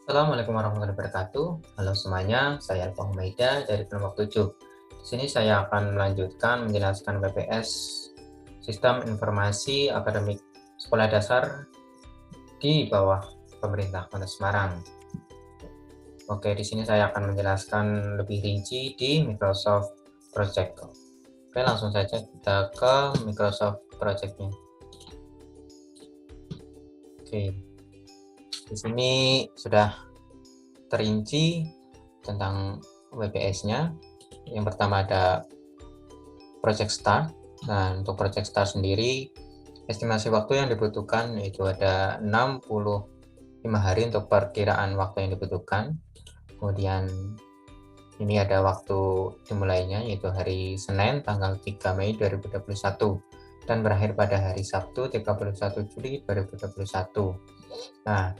Assalamualaikum warahmatullahi wabarakatuh. Halo semuanya, saya Alfa Humaida dari kelompok 7. Di sini saya akan melanjutkan menjelaskan PPS Sistem Informasi Akademik Sekolah Dasar di bawah pemerintah Kota Semarang. Oke, di sini saya akan menjelaskan lebih rinci di Microsoft Project. Oke, langsung saja kita ke Microsoft Project-nya. Oke, di sini sudah terinci tentang WPS-nya. Yang pertama ada Project Start. Nah, untuk Project Start sendiri, estimasi waktu yang dibutuhkan yaitu ada 65 hari untuk perkiraan waktu yang dibutuhkan. Kemudian ini ada waktu dimulainya yaitu hari Senin tanggal 3 Mei 2021 dan berakhir pada hari Sabtu 31 Juli 2021. Nah,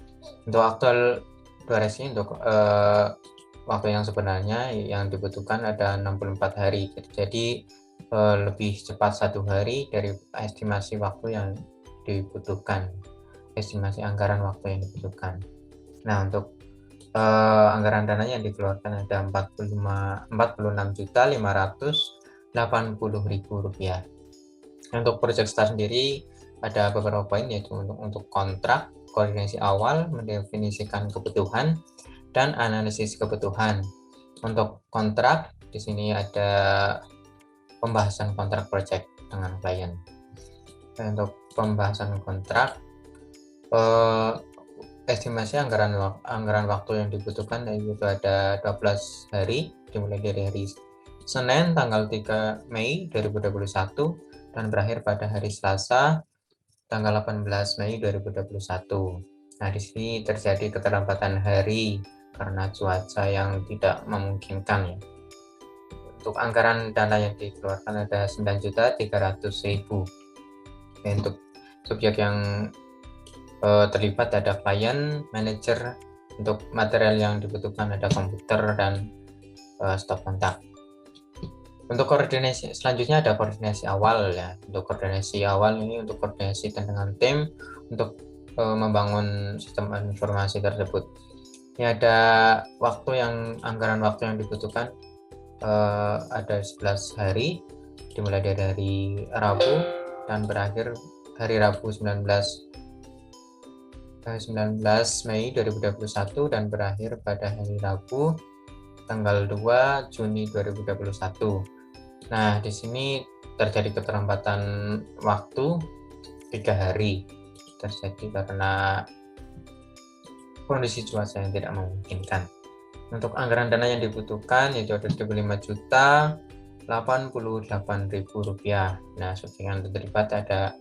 untuk aktual durasi untuk waktu yang sebenarnya yang dibutuhkan ada 64 hari. Jadi lebih cepat 1 hari dari estimasi waktu yang dibutuhkan, estimasi anggaran waktu yang dibutuhkan. Nah, untuk anggaran dananya yang dikeluarkan ada Rp46.580.000. Untuk Project Star sendiri ada beberapa poin yaitu untuk kontrak, koordinasi awal, mendefinisikan kebutuhan, dan analisis kebutuhan. Untuk kontrak, di sini ada pembahasan kontrak project dengan klien. Dan untuk pembahasan kontrak, estimasi anggaran waktu yang dibutuhkan yaitu ada 12 hari, dimulai dari hari Senin tanggal 3 Mei 2021 dan berakhir pada hari Selasa tanggal 18 Mei 2021. Nah, di sini terjadi keterlambatan hari karena cuaca yang tidak memungkinkan ya. Untuk anggaran dana yang dikeluarkan ada 9.300.000. Untuk subjek yang terlibat ada klien, manajer. Untuk material yang dibutuhkan ada komputer dan stop kontak. Untuk koordinasi selanjutnya ada koordinasi awal ya. Untuk koordinasi awal ini untuk koordinasi dengan tim untuk membangun sistem informasi tersebut. Ini ada anggaran waktu yang dibutuhkan ada 11 hari, dimulai dari hari Rabu dan berakhir hari Rabu 19 Mei 2021 dan berakhir pada hari Rabu tanggal 2 Juni 2021. Nah, di sini terjadi keterlambatan waktu 3 hari terjadi karena kondisi cuaca yang tidak memungkinkan. Untuk anggaran dana yang dibutuhkan yaitu ada Rp25.088.000. Nah, subjek yang terlibat ada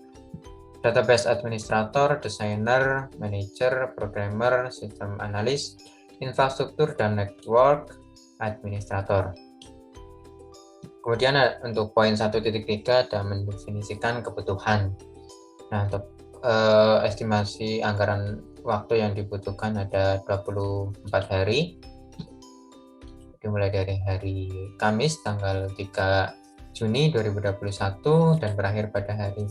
database administrator, desainer, manager, programmer, sistem analis, infrastruktur, dan network administrator. Kemudian untuk poin 1.3 ada mendefinisikan kebutuhan. Nah, untuk estimasi anggaran waktu yang dibutuhkan ada 24 hari, dimulai dari hari Kamis tanggal 3 Juni 2021 dan berakhir pada hari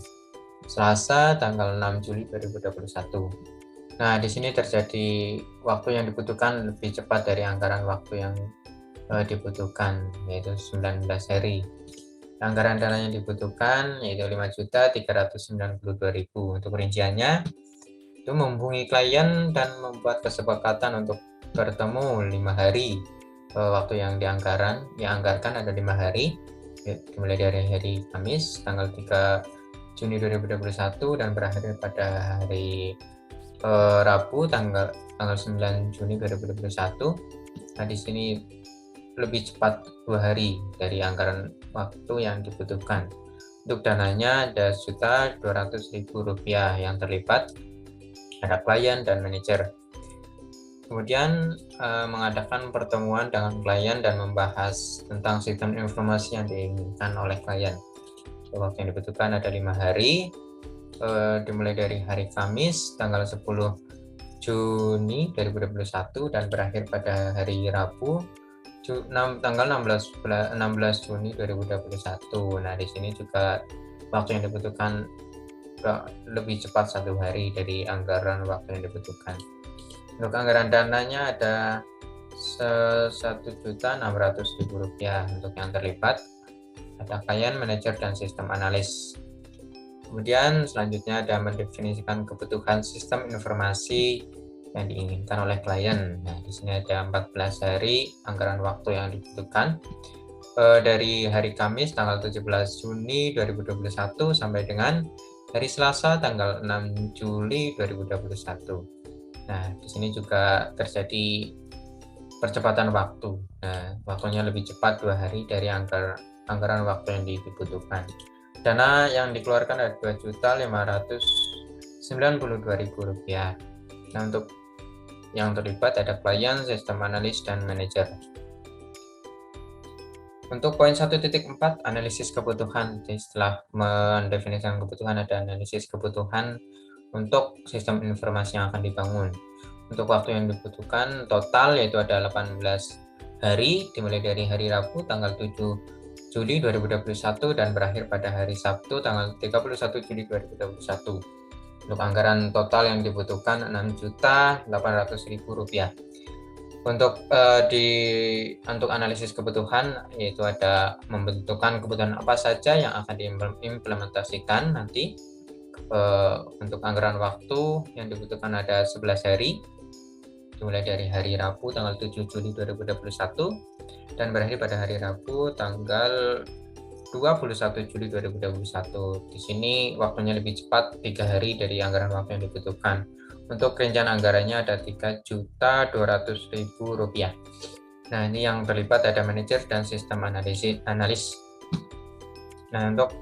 Selasa tanggal 6 Juli 2021. Nah, di sini terjadi waktu yang dibutuhkan lebih cepat dari anggaran waktu yang dibutuhkan, yaitu 19 hari. Anggaran dana yang dibutuhkan yaitu 5.392.000. Untuk rinciannya, itu menghubungi klien dan membuat kesepakatan untuk bertemu 5 hari. Waktu yang dianggarkan ada 5 hari, dimulai dari hari Kamis tanggal 3 Juni 2021 dan berakhir pada hari Rabu tanggal 9 Juni 2021. Nah, di sini lebih cepat 2 hari dari anggaran waktu yang dibutuhkan. Untuk dananya ada Rp1.200.000 yang terlibat, ada klien dan manajer. Kemudian mengadakan pertemuan dengan klien dan membahas tentang sistem informasi yang diinginkan oleh klien. Waktu yang dibutuhkan ada 5 hari, dimulai dari hari Kamis tanggal 10 Juni 2021 dan berakhir pada hari Rabu tanggal 16 Juni 2021. Nah, di sini juga waktu yang dibutuhkan lebih cepat 1 hari dari anggaran waktu yang dibutuhkan. Untuk anggaran dananya ada Rp1.600.000 untuk yang terlibat. Ada klien, manajer, dan sistem analis. Kemudian selanjutnya ada mendefinisikan kebutuhan sistem informasi yang diinginkan oleh klien. Nah, di sini ada 14 hari anggaran waktu yang dibutuhkan. Dari hari Kamis tanggal 17 Juni 2021 sampai dengan hari Selasa tanggal 6 Juli 2021. Nah, di sini juga terjadi percepatan waktu. Nah, waktunya lebih cepat 2 hari dari anggaran waktu yang dibutuhkan. Dana yang dikeluarkan ada Rp2.592.000. Nah, untuk yang terlibat ada klien, sistem analis, dan manajer. Untuk poin 1.4, analisis kebutuhan. Jadi setelah mendefinisikan kebutuhan, ada analisis kebutuhan untuk sistem informasi yang akan dibangun. Untuk waktu yang dibutuhkan total yaitu ada 18 hari, dimulai dari hari Rabu tanggal 7 Juli 2021 dan berakhir pada hari Sabtu tanggal 31 Juli 2021. Untuk anggaran total yang dibutuhkan Rp6.800.000. Untuk analisis kebutuhan yaitu ada membentukkan kebutuhan apa saja yang akan diimplementasikan nanti. Untuk anggaran waktu yang dibutuhkan ada 11 hari, dimulai dari hari Rabu tanggal 7 Juli 2021 dan berakhir pada hari Rabu tanggal 21 Juli 2021. Di sini waktunya lebih cepat 3 hari dari anggaran waktu yang dibutuhkan. Untuk rincian anggarannya ada Rp3.200.000. Nah, ini yang terlibat ada manajer dan sistem analis. Nah, untuk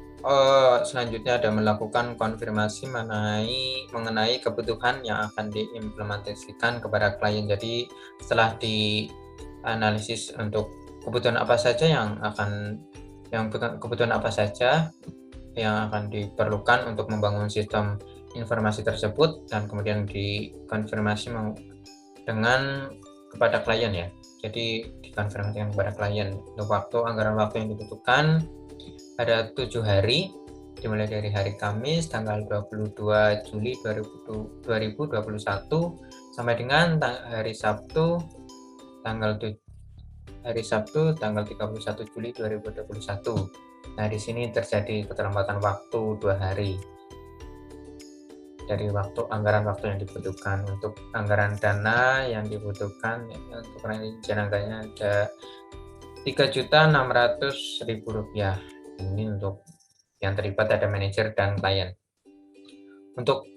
selanjutnya ada melakukan konfirmasi mengenai kebutuhan yang akan diimplementasikan kepada klien. Jadi setelah dianalisis untuk kebutuhan apa saja kebutuhan apa saja yang akan diperlukan untuk membangun sistem informasi tersebut dan kemudian dikonfirmasi dengan kepada klien ya. Jadi dikonfirmasikan kepada klien. Untuk anggaran waktu yang dibutuhkan ada 7 hari, dimulai dari hari Kamis tanggal 22 Juli 2021 sampai dengan hari Sabtu tanggal 31 Juli 2021. Nah, di sini terjadi keterlambatan waktu 2 hari dari anggaran waktu yang dibutuhkan. Untuk anggaran dana yang dibutuhkan untuk rincian anggarannya ada Rp3.600.000. Ini untuk yang terlibat ada manajer dan klien. Untuk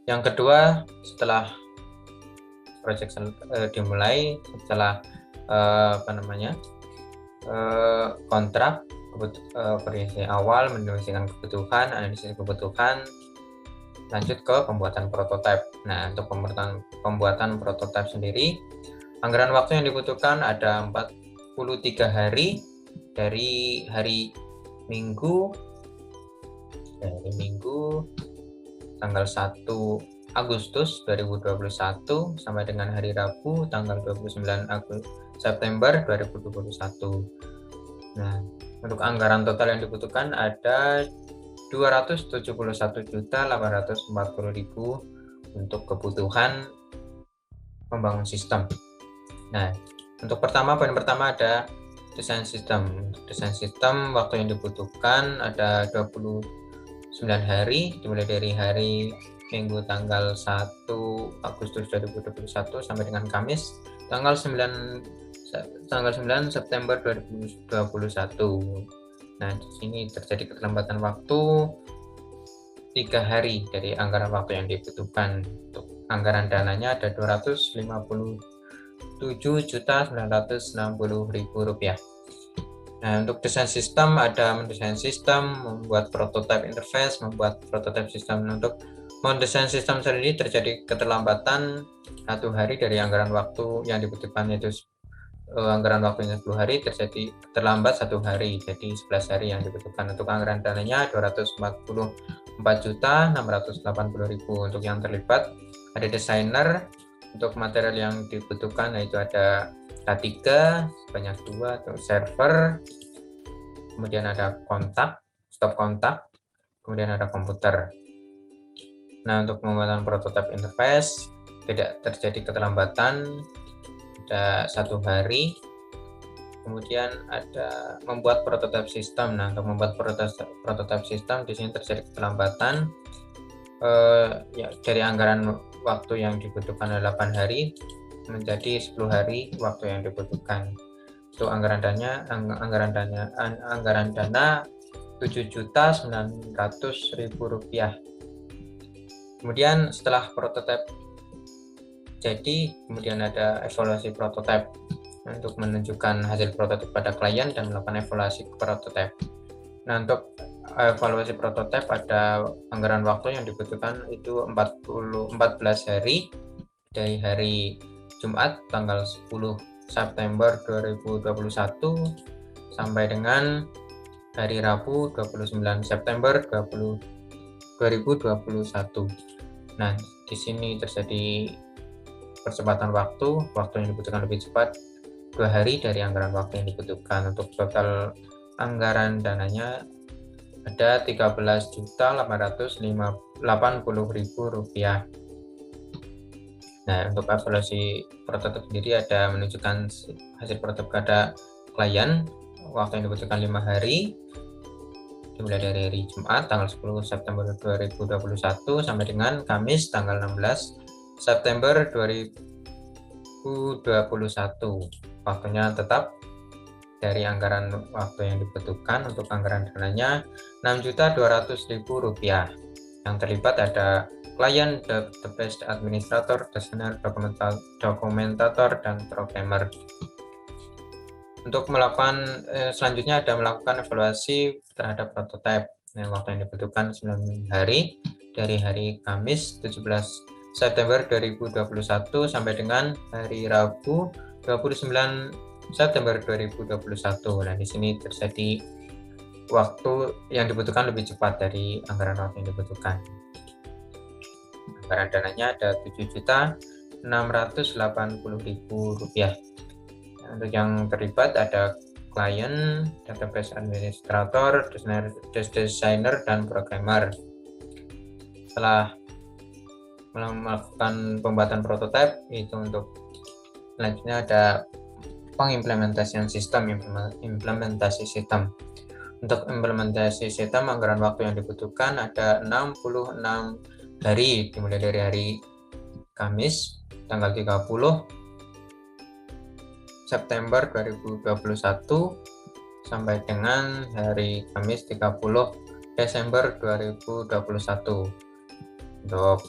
yang kedua, setelah proyek dimulai, setelah kontrak periode awal mendefinisikan kebutuhan, analisis kebutuhan, lanjut ke pembuatan prototipe. Nah, untuk pembuatan prototipe sendiri, anggaran waktu yang dibutuhkan ada 43 hari dari hari Minggu tanggal 1 Agustus 2021 sampai dengan hari Rabu tanggal 29 September 2021. Nah, untuk anggaran total yang dibutuhkan ada Rp271.840.000 untuk kebutuhan membangun sistem. Nah, untuk poin pertama ada desain sistem. Desain sistem waktu yang dibutuhkan ada 29 hari, dimulai dari hari Minggu tanggal 1 Agustus 2021 sampai dengan Kamis tanggal 9 September 2021. Nah, di sini terjadi keterlambatan waktu 3 hari dari anggaran waktu yang dibutuhkan. Untuk anggaran dananya ada Rp257.960.000. Nah, untuk desain sistem ada mendesain sistem, membuat prototipe interface, membuat prototipe sistem. Untuk mendesain sistem sendiri terjadi keterlambatan 1 hari dari anggaran waktu yang dibutuhkan, yaitu anggaran waktunya 10 hari, terjadi terlambat 1 hari, jadi 11 hari yang dibutuhkan. Untuk anggaran dananya Rp244.680.000. Untuk yang terlibat ada desainer. Untuk material yang dibutuhkan yaitu ada K3 sebanyak 2 untuk server, kemudian ada stop kontak, kemudian ada komputer. Nah, untuk pembuatan prototipe interface tidak terjadi keterlambatan, ada 1 hari. Kemudian ada membuat prototipe sistem. Nah, untuk membuat prototipe sistem di sini terjadi keterlambatan, ya, dari anggaran waktu yang dibutuhkan 8 hari menjadi 10 hari waktu yang dibutuhkan. Untuk anggaran dana 7.900.000 rupiah. Kemudian setelah prototipe jadi, kemudian ada evaluasi prototipe untuk menunjukkan hasil prototipe pada klien dan melakukan evaluasi prototipe. Nah, untuk evaluasi prototipe ada anggaran waktu yang dibutuhkan itu 14 hari dari hari Jumat tanggal 10 September 2021 sampai dengan hari Rabu 29 September 2021. Nah, di sini terjadi percepatan waktu yang dibutuhkan lebih cepat 2 hari dari anggaran waktu yang dibutuhkan. Untuk total anggaran dananya ada 13.880.000 rupiah. Nah, untuk evaluasi prototipe sendiri ada menunjukkan hasil prototipe pada klien, waktu yang dibutuhkan 5 hari, dimulai dari hari Jumat tanggal 10 September 2021 sampai dengan Kamis tanggal 16 September 2021. Waktunya tetap dari anggaran waktu yang dibutuhkan. Untuk anggaran dananya 6.200.000 rupiah. Yang terlibat ada klien, database administrator, desainer, dokumentator, dan programmer. Untuk melakukan selanjutnya ada melakukan evaluasi terhadap prototipe. Nah, waktu yang dibutuhkan 9 hari dari hari Kamis 17 September 2021 sampai dengan hari Rabu 29 September 2021. Nah, di sini terjadi waktu yang dibutuhkan lebih cepat dari anggaran waktu yang dibutuhkan. Anggaran dananya ada 7.680.000 rupiah. Untuk yang terlibat ada klien, database administrator, desainer, dan programmer. Setelah melakukan pembuatan prototipe, itu untuk selanjutnya ada pengimplementasian sistem, implementasi sistem. Untuk implementasi sistem, anggaran waktu yang dibutuhkan ada 66 hari, dimulai dari hari Kamis tanggal 30 September 2021 sampai dengan hari Kamis 30 Desember 2021. Untuk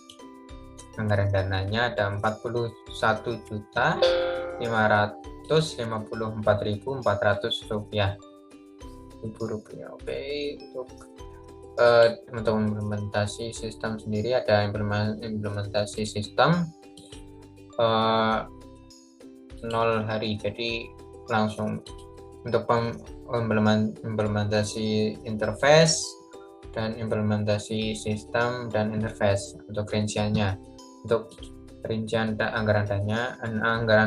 anggaran dananya ada 41.554.400 rupiah. Oke, untuk implementasi sistem sendiri ada implementasi sistem 0 hari, jadi langsung untuk implementasi interface dan implementasi sistem dan interface. Untuk rinciannya, untuk rincian anggaran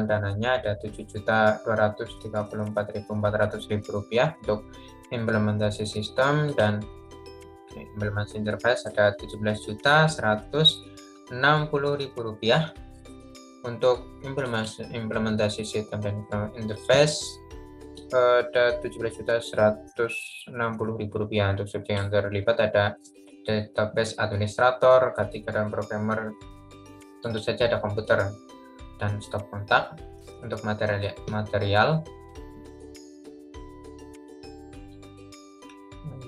dananya ada 7.234.400 rupiah. Untuk implementasi sistem dan implementasi interface ada 17.160.000 rupiah. Untuk implementasi sistem dan interface ada 17.160.000 rupiah. Untuk subjek yang terlibat ada database administrator, ketiga dan programmer, tentu saja ada komputer dan stop kontak. Untuk material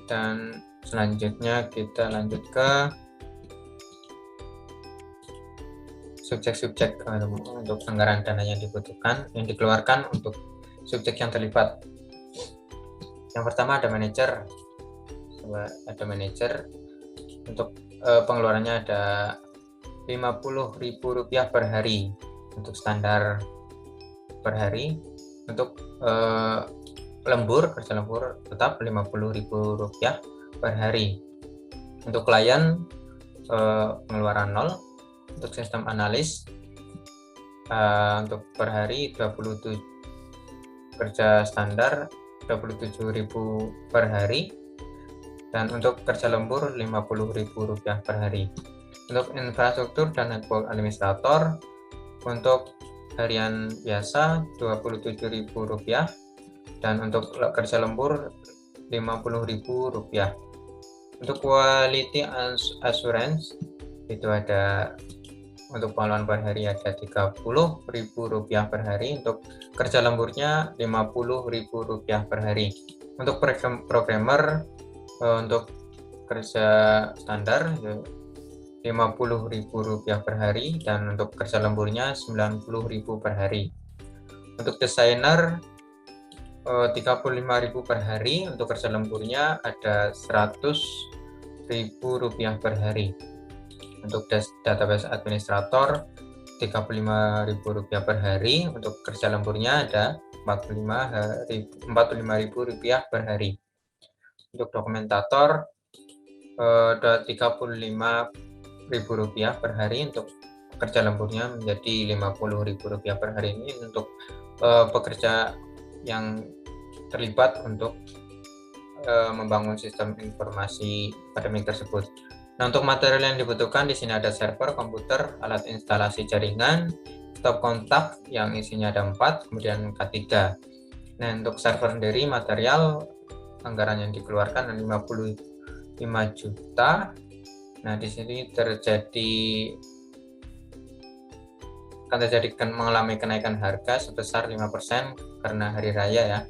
dan selanjutnya kita lanjut ke subjek-subjek untuk anggaran dana yang dibutuhkan, yang dikeluarkan untuk subjek yang terlibat. Yang pertama ada manajer. Untuk pengeluarannya ada 50.000 rupiah per hari untuk standar per hari. Untuk kerja lembur tetap 50.000 rupiah per hari. Untuk klien pengeluaran 0. Untuk sistem analis untuk per hari 27 kerja standar 27.000 per hari, dan untuk kerja lembur 50.000 rupiah per hari. Untuk infrastruktur dan network administrator Untuk harian biasa Rp27.000 dan untuk kerja lembur Rp50.000. Untuk quality assurance itu ada untuk pengeluaran per hari ada Rp30.000 per hari, untuk kerja lemburnya Rp50.000 per hari. Untuk programmer untuk kerja standar Rp50.000 per hari dan untuk kerja lemburnya Rp90.000 per hari. Untuk desainer Rp35.000 per hari, untuk kerja lemburnya ada Rp100.000 per hari. Untuk database administrator Rp35.000 per hari, untuk kerja lemburnya ada Rp45.000 per hari. Untuk dokumentator Rp35.000 per hari, untuk kerja lemburnya menjadi Rp50.000 per hari. Ini untuk pekerja yang terlibat untuk membangun sistem informasi akademik tersebut. Nah, untuk material yang dibutuhkan di sini ada server, komputer, alat instalasi jaringan, stop kontak yang isinya ada 4, kemudian K3. Nah, untuk server sendiri material anggaran yang dikeluarkan 55 juta. Nah, di sini mengalami kenaikan harga sebesar 5% karena hari raya ya,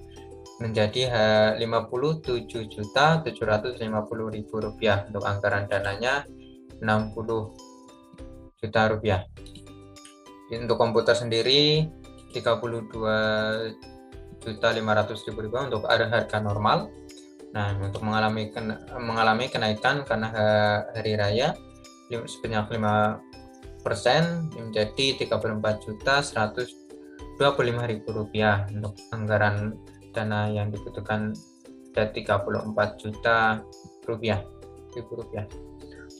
menjadi Rp57.750.000. Untuk anggaran dananya Rp60 juta. Untuk komputer sendiri Rp32.500.000 untuk harga normal. Nah, untuk mengalami kenaikan karena hari raya sebanyak 5% menjadi Rp34.125.000. Untuk anggaran dana yang dibutuhkan ada Rp34 juta.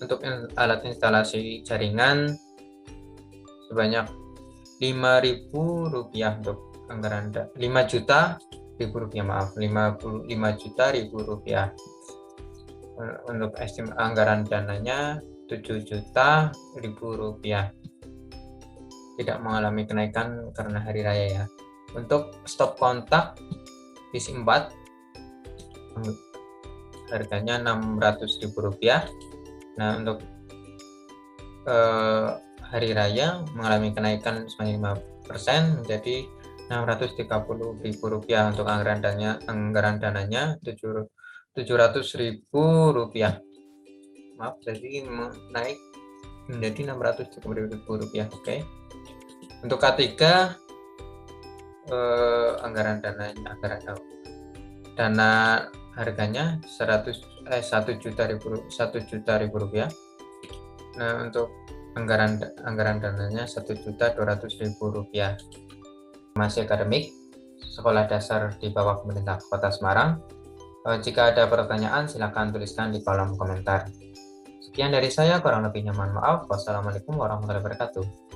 Untuk alat instalasi jaringan sebanyak Rp5.000 untuk anggaran Rp5.000.000. Untuk anggaran dananya Rp7 juta. Tidak mengalami kenaikan karena hari raya ya. Untuk stop kontak PC 4 harganya Rp600.000. Nah, untuk hari raya mengalami kenaikan sebanyak 5% menjadi Rp630.000. Untuk anggaran dananya Rp700.000. Maaf, jadi naik menjadi Rp630.000. Oke. Untuk K3 dana harganya Rp1 juta. Nah, untuk anggaran dananya Rp1.200.000. Masih akademik Sekolah Dasar di bawah Pemerintah Kota Semarang. Jika ada pertanyaan silakan tuliskan di kolom komentar. Sekian dari saya, kurang lebihnya mohon maaf. Wassalamualaikum warahmatullahi wabarakatuh.